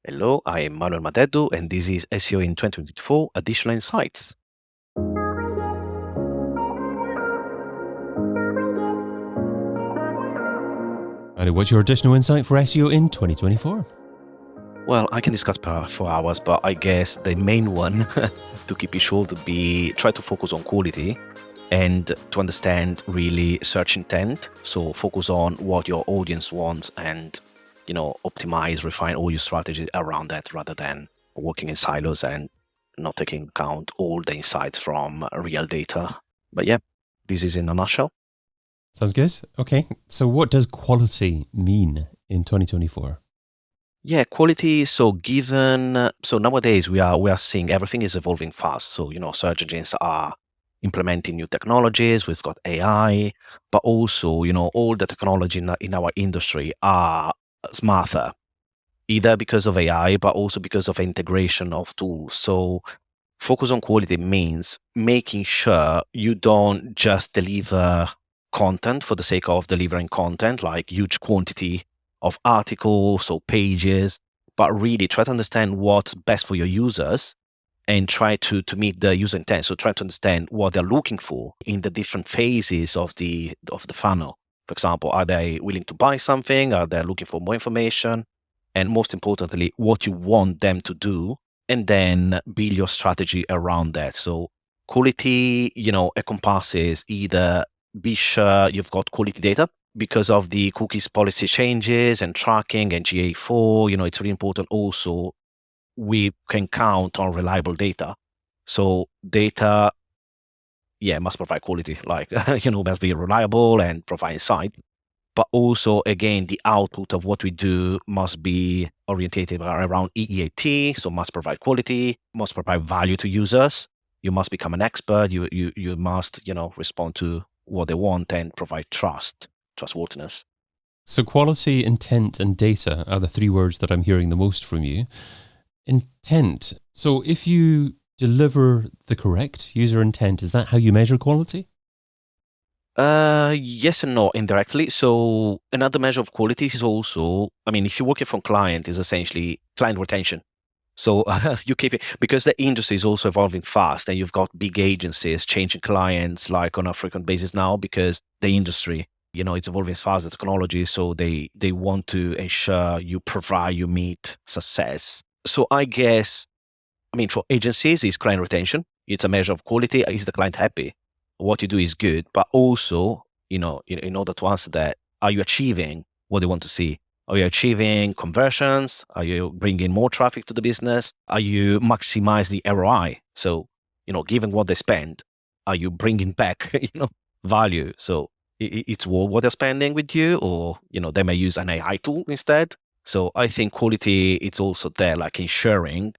Hello, I am Manu Madeddu, and this is SEO in 2024 Additional Insights. And what's your additional insight for SEO in 2024? Well, I can discuss for hours, but I guess the main one to keep it short would be try to focus on quality and to understand really search intent. So focus on what your audience wants and, optimize, refine all your strategies around that rather than working in silos and not taking account all the insights from real data. But yeah, this is in a nutshell. Sounds good. Okay. So what does quality mean in 2024? Yeah, quality. So nowadays we are seeing everything is evolving fast. So, search engines are implementing new technologies. We've got AI, but also, all the technology in our industry are smarter, either because of AI, but also because of integration of tools. So focus on quality means making sure you don't just deliver content for the sake of delivering content, like huge quantity of articles or pages, but really try to understand what's best for your users and try to meet the user intent. So try to understand what they're looking for in the different phases of the funnel. For example, are they willing to buy something? Are they looking for more information? And most importantly, what you want them to do, and then build your strategy around that. So quality, encompasses either be sure you've got quality data because of the cookies policy changes and tracking and GA4. It's really important also we can count on reliable data. So data, must provide quality, like, must be reliable and provide insight. But also, again, the output of what we do must be orientated around EEAT, so must provide quality, must provide value to users. You must become an expert. You must, respond to what they want and provide trustworthiness. So quality, intent, and data are the three words that I'm hearing the most from you. Intent. So if you deliver the correct user intent, is that how you measure quality? Yes and no, indirectly. So another measure of quality is also, if you're working from client, is essentially client retention. So you keep it because the industry is also evolving fast, and you've got big agencies changing clients like on a frequent basis now because the industry, it's evolving as fast as technology. So they want to ensure you meet success. So I guess, for agencies, it's client retention. It's a measure of quality. Is the client happy? What you do is good, but also, in order to answer that, are you achieving what they want to see? Are you achieving conversions? Are you bringing more traffic to the business? Are you maximize the ROI? So, given what they spend, are you bringing back, value? So it's worth what they're spending with you, or, they may use an AI tool instead. So I think quality, it's also there, like ensuring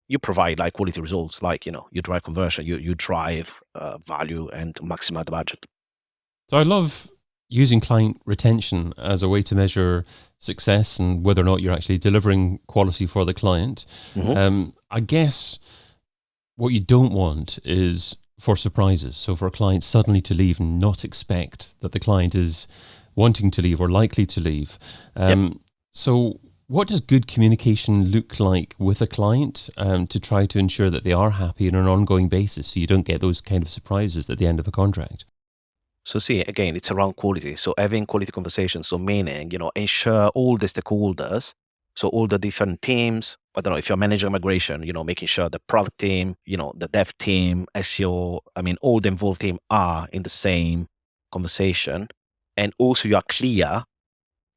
you provide like quality results, like, you drive conversion, you drive value and maximize the budget. So I love using client retention as a way to measure success and whether or not you're actually delivering quality for the client. I guess what you don't want is for surprises. So for a client suddenly to leave and not expect that the client is wanting to leave or likely to leave. So what does good communication look like with a client to try to ensure that they are happy on an ongoing basis so you don't get those kind of surprises at the end of a contract? So see, again, it's around quality. So having quality conversations, so meaning, ensure all the stakeholders, so all the different teams, I don't know, if you're managing migration, making sure the product team, the dev team, SEO, all the involved team are in the same conversation. And also you are clear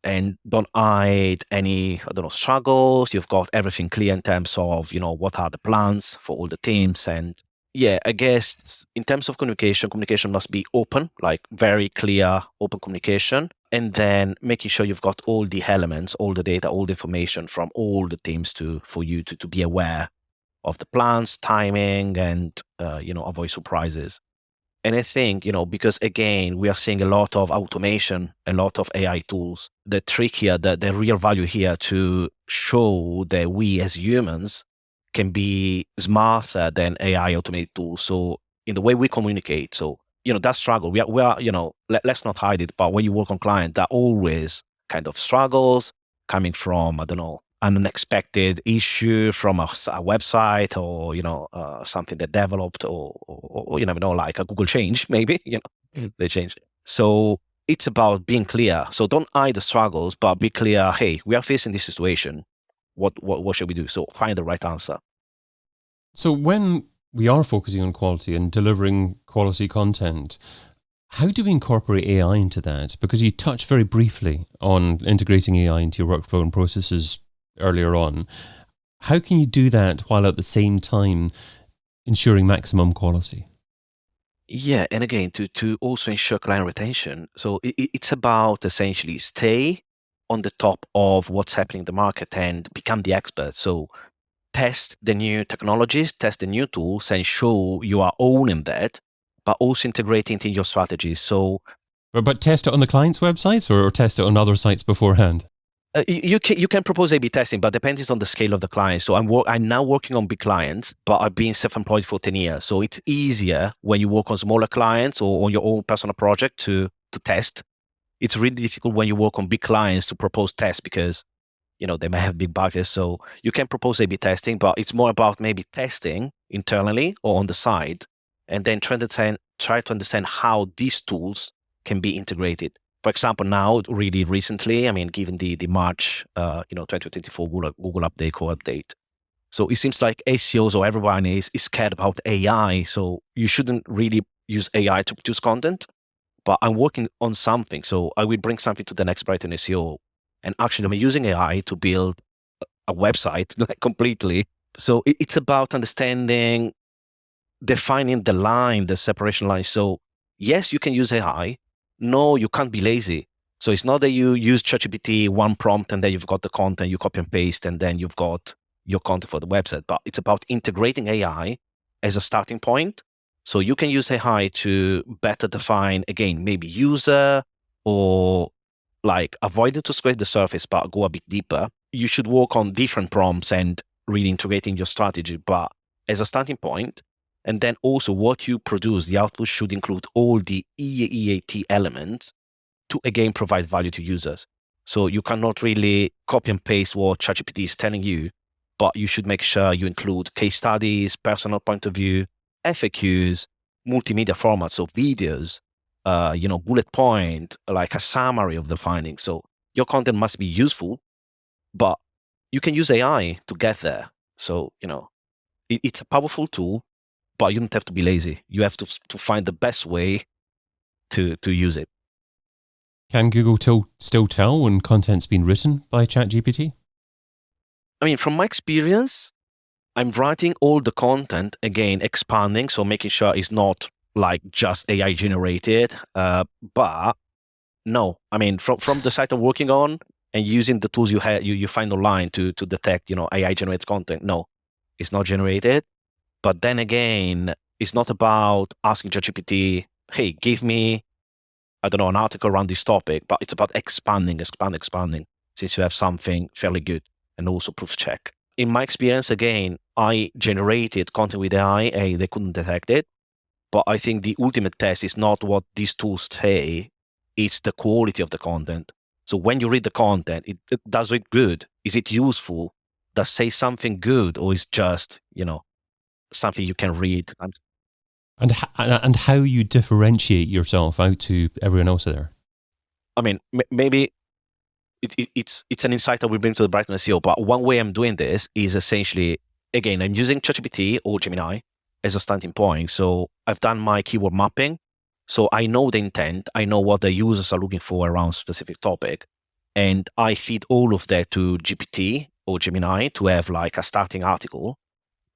and don't hide any, struggles. You've got everything clear in terms of, what are the plans for all the teams. And yeah, I guess in terms of communication must be open, like very clear, open communication. And then making sure you've got all the elements, all the data, all the information from all the teams for you to be aware of the plans, timing, and, avoid surprises. And I think, because again, we are seeing a lot of automation, a lot of AI tools. The trick here, the real value here to show that we as humans can be smarter than AI automated tools. So in the way we communicate, so, that struggle, we are let's not hide it, but when you work on client, there are always kind of struggles coming from, I don't know, an unexpected issue from a website, or something they developed, or you never know, like a Google change, maybe they change. So it's about being clear. So don't hide the struggles, but be clear. Hey, we are facing this situation. What should we do? So find the right answer. So when we are focusing on quality and delivering quality content, how do we incorporate AI into that? Because you touched very briefly on integrating AI into your workflow and processes earlier on. How can you do that while at the same time ensuring maximum quality? Yeah, and again, to also ensure client retention. So it's about essentially stay on the top of what's happening in the market and become the expert. So test the new technologies, test the new tools, and show you are owning that, but also integrating it in your strategies. So But test it on the client's websites or test it on other sites beforehand? you can propose A/B testing, but depends on the scale of the client. So I'm now working on big clients, but I've been self-employed for 10 years. So it's easier when you work on smaller clients or on your own personal project to test. It's really difficult when you work on big clients to propose tests because they may have big budgets. So you can propose A/B testing, but it's more about maybe testing internally or on the side, and then try to understand how these tools can be integrated. For example, now, really recently, I mean, given the March, 2024 Google update, core update. So it seems like SEOs or everyone is scared about AI. So you shouldn't really use AI to produce content. But I'm working on something. So I will bring something to the next Brighton SEO. And actually, I'm using AI to build a website like, completely. So it's about understanding, defining the separation line. So yes, you can use AI. No, you can't be lazy. So it's not that you use ChatGPT, one prompt, and then you've got the content, you copy and paste, and then you've got your content for the website. But it's about integrating AI as a starting point. So you can use AI to better define, again, maybe user, or like avoiding to scrape the surface, but go a bit deeper. You should work on different prompts and really integrating your strategy, but as a starting point. And then also what you produce, the output should include all the EAT elements to, again, provide value to users. So you cannot really copy and paste what ChatGPT is telling you, but you should make sure you include case studies, personal point of view, FAQs, multimedia formats, so videos, bullet point, like a summary of the findings. So your content must be useful, but you can use AI to get there. So, it's a powerful tool, but you don't have to be lazy. You have to find the best way to use it. Can Google still tell when content's been written by ChatGPT? I mean, from my experience, I'm writing all the content, again, expanding, so making sure it's not like just AI generated. But no, I mean, from the site I'm working on and using the tools you find online to detect, AI generated content. No, it's not generated. But then again, it's not about asking ChatGPT, hey, give me, I don't know, an article around this topic, but it's about expanding, since you have something fairly good and also proof check. In my experience, again, I generated content with AI, they couldn't detect it. But I think the ultimate test is not what these tools say, it's the quality of the content. So when you read the content, does it good? Is it useful? Does it say something good, or is just, something you can read? And how you differentiate yourself out to everyone else there? I mean, maybe it's an insight I will bring to the Brighton SEO, but one way I'm doing this is essentially, again, I'm using ChatGPT or Gemini as a starting point. So I've done my keyword mapping. So I know the intent, I know what the users are looking for around a specific topic. And I feed all of that to GPT or Gemini to have like a starting article.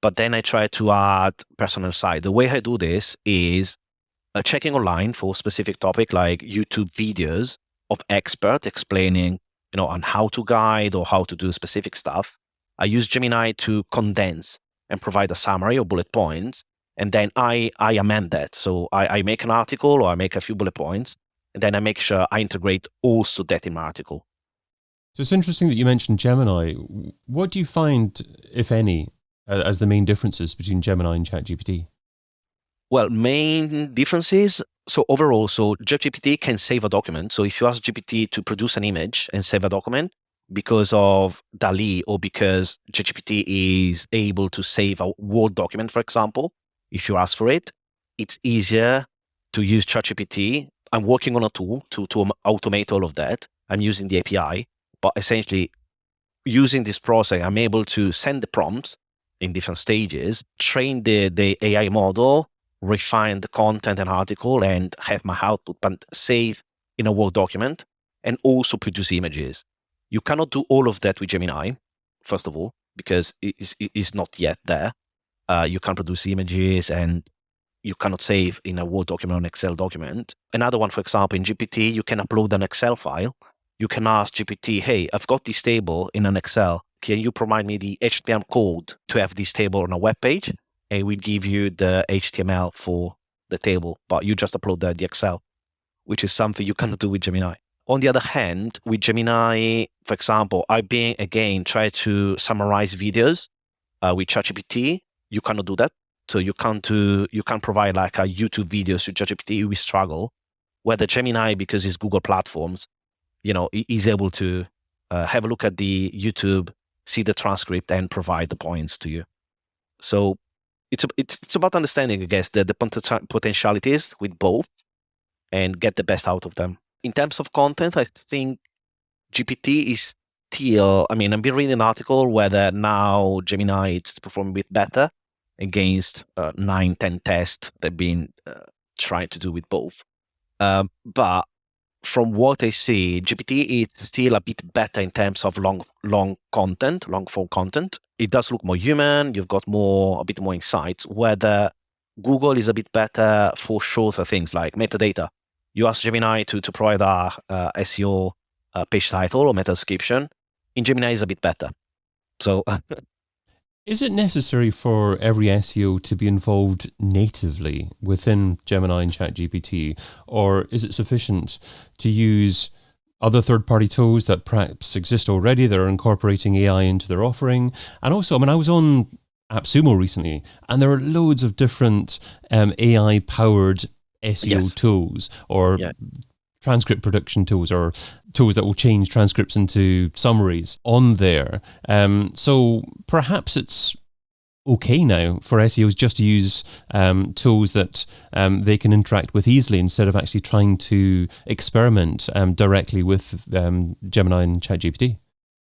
But then I try to add personal side. The way I do this is checking online for a specific topic, like YouTube videos of experts explaining, on how to guide or how to do specific stuff. I use Gemini to condense and provide a summary or bullet points. And then I amend that. So I make an article or I make a few bullet points, and then I make sure I integrate also that in my article. So it's interesting that you mentioned Gemini. What do you find, if any, as the main differences between Gemini and ChatGPT? Well, main differences. So overall, ChatGPT can save a document. So if you ask GPT to produce an image and save a document, because of DALL-E or because ChatGPT is able to save a Word document, for example, if you ask for it, it's easier to use ChatGPT. I'm working on a tool to automate all of that. I'm using the API, but essentially using this process, I'm able to send the prompts in different stages, train the AI model, refine the content and article, and have my output but save in a Word document, and also produce images. You cannot do all of that with Gemini, first of all, because it is not yet there. You can't produce images and you cannot save in a Word document or an Excel document. Another one, for example, in GPT, you can upload an Excel file. You can ask GPT, hey, I've got this table in an Excel. Can you provide me the HTML code to have this table on a web page? And we give you the HTML for the table, but you just upload the Excel, which is something you cannot do with Gemini. On the other hand, with Gemini, for example, I've been, again, try to summarize videos with ChatGPT. You cannot do that. So you can't provide like a YouTube videos to ChatGPT. We struggle. Whether Gemini, because it's Google platforms, is able to have a look at the YouTube, see the transcript, and provide the points to you. So it's about understanding, I guess, the potentialities with both and get the best out of them. In terms of content, I think GPT is still, I've been reading an article whether now Gemini it's performing a bit better against 9-10 tests they've been trying to do with both. But from what I see, GPT is still a bit better in terms of long form content. It does look more human. You've got a bit more insights. Whether Google is a bit better for shorter things like metadata. You ask Gemini to provide a SEO page title or meta description. In Gemini is a bit better. So. Is it necessary for every SEO to be involved natively within Gemini and ChatGPT, or is it sufficient to use other third-party tools that perhaps exist already that are incorporating AI into their offering? And also, I was on AppSumo recently, and there are loads of different AI-powered SEO tools or transcript production tools or tools that will change transcripts into summaries on there. So perhaps it's okay now for SEOs just to use tools that they can interact with easily instead of actually trying to experiment directly with Gemini and ChatGPT.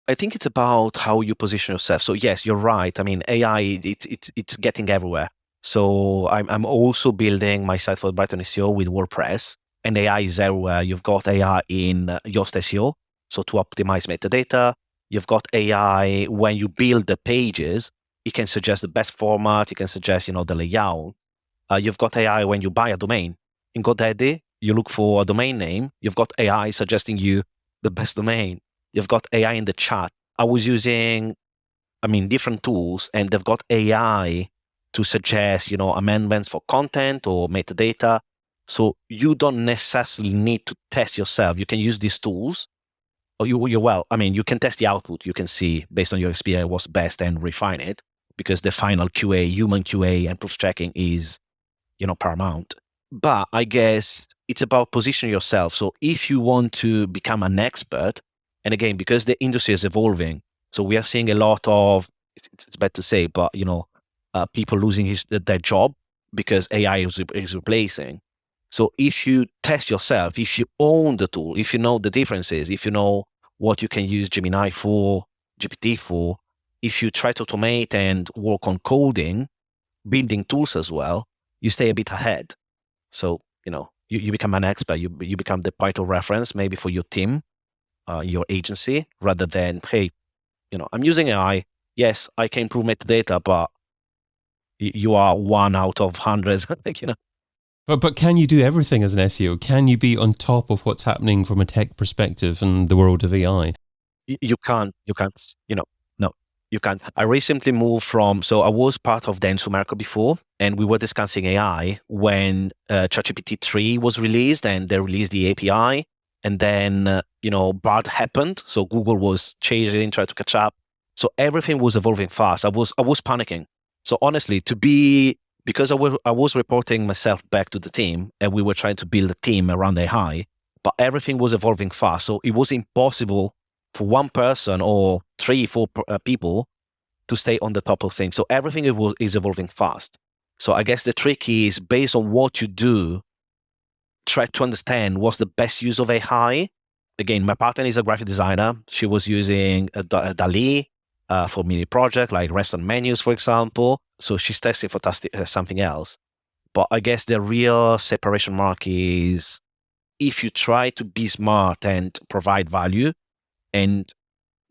I think it's about how you position yourself. So yes, you're right. AI, it's getting everywhere. So I'm also building my site for Brighton SEO with WordPress. And AI is everywhere. You've got AI in Yoast SEO, so to optimize metadata. You've got AI when you build the pages. It can suggest the best format. It can suggest, the layout. You've got AI when you buy a domain. In GoDaddy, you look for a domain name. You've got AI suggesting you the best domain. You've got AI in the chat. I was using, different tools, and they've got AI to suggest, amendments for content or metadata. So you don't necessarily need to test yourself. You can use these tools, or you can test the output. You can see based on your experience what's best and refine it, because the final QA, human QA and proof checking is, paramount. But I guess it's about positioning yourself. So if you want to become an expert, and again, because the industry is evolving, so we are seeing a lot of, it's bad to say, but, people losing their job because AI is replacing. So if you test yourself, if you own the tool, if you know the differences, if you know what you can use Gemini for, GPT for, if you try to automate and work on coding, building tools as well, you stay a bit ahead. So, you become an expert, you become the point of reference maybe for your team, your agency, rather than, hey, I'm using AI. Yes, I can improve metadata, but you are one out of hundreds, But can you do everything as an SEO? Can you be on top of what's happening from a tech perspective in the world of AI? You can't, no, you can't. I recently moved so I was part of Dentsu Merco before, and we were discussing AI when ChatGPT 3 was released, and they released the API. And then, Bard happened. So Google was changing, trying to catch up. So everything was evolving fast. I was panicking. So honestly, because I was reporting myself back to the team, and we were trying to build a team around AI, but everything was evolving fast. So it was impossible for one person or 3-4 people to stay on the top of things. So everything is evolving fast. So I guess the trick is, based on what you do, try to understand what's the best use of AI. Again, my partner is a graphic designer. She was using DALL-E for mini project like restaurant menus, for example. So she's testing for something else. But I guess the real separation mark is if you try to be smart and provide value and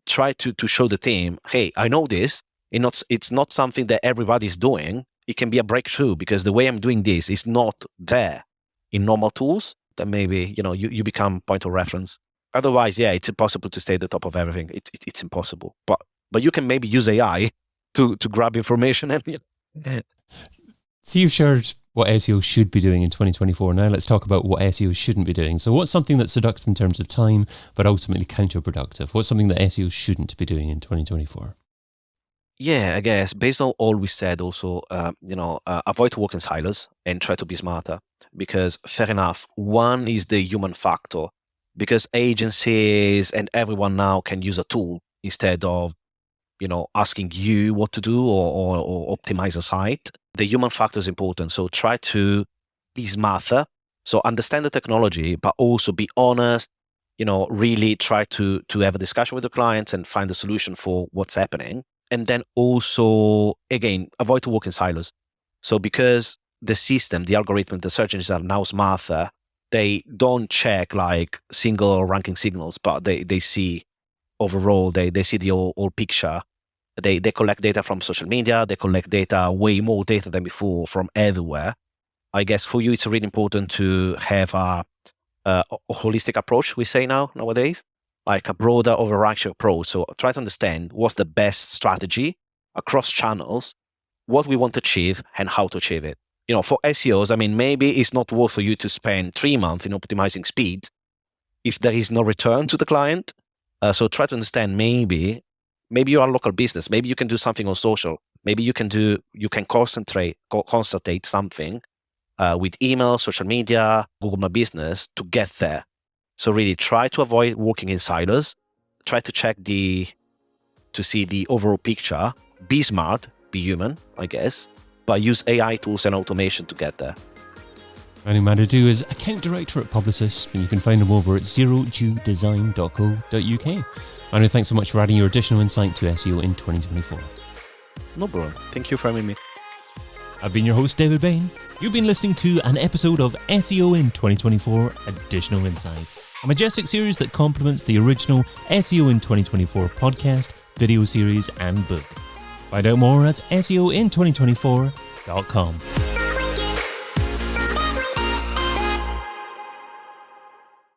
try to show the team, hey, I know this. It's not something that everybody's doing. It can be a breakthrough because the way I'm doing this is not there in normal tools. Then maybe, you become point of reference. Otherwise, yeah, it's impossible to stay at the top of everything. It's impossible. But you can maybe use AI to grab information and. So you've shared what SEO should be doing in 2024. Now let's talk about what SEO shouldn't be doing. So what's something that's seductive in terms of time, but ultimately counterproductive? What's something that SEO shouldn't be doing in 2024? Yeah, I guess based on all we said, also, avoid to work in silos and try to be smarter. Because fair enough, one is the human factor. Because agencies and everyone now can use a tool instead of, asking you what to do or optimize a site. The human factor is important. So try to be smarter. So understand the technology, but also be honest. Really try to have a discussion with the clients and find a solution for what's happening. And then also, again, avoid to work in silos. So because the system, the algorithm, the search engines are now smarter, they don't check like single ranking signals, but they see overall, they see the whole picture. They collect data from social media. They collect data, way more data than before, from everywhere. I guess for you, it's really important to have a holistic approach, we say nowadays, like a broader overarching approach. So try to understand what's the best strategy across channels, what we want to achieve, and how to achieve it. For SEOs, maybe it's not worth for you to spend 3 months in optimizing speed if there is no return to the client. So try to understand, maybe you are a local business. Maybe you can do something on social. Maybe you can concentrate something with email, social media, Google My Business to get there. So really try to avoid working in silos. Try to to see the overall picture. Be smart, be human, I guess, but use AI tools and automation to get there. Manu Madeddu is account director at Publicis, and you can find him over at zerodewdesign.co.uk. Manu, thanks so much for adding your additional insight to SEO in 2024. No problem. Thank you for having me. I've been your host, David Bain. You've been listening to an episode of SEO in 2024 Additional Insights, a Majestic series that complements the original SEO in 2024 podcast, video series, and book. Find out more at SEOin2024.com.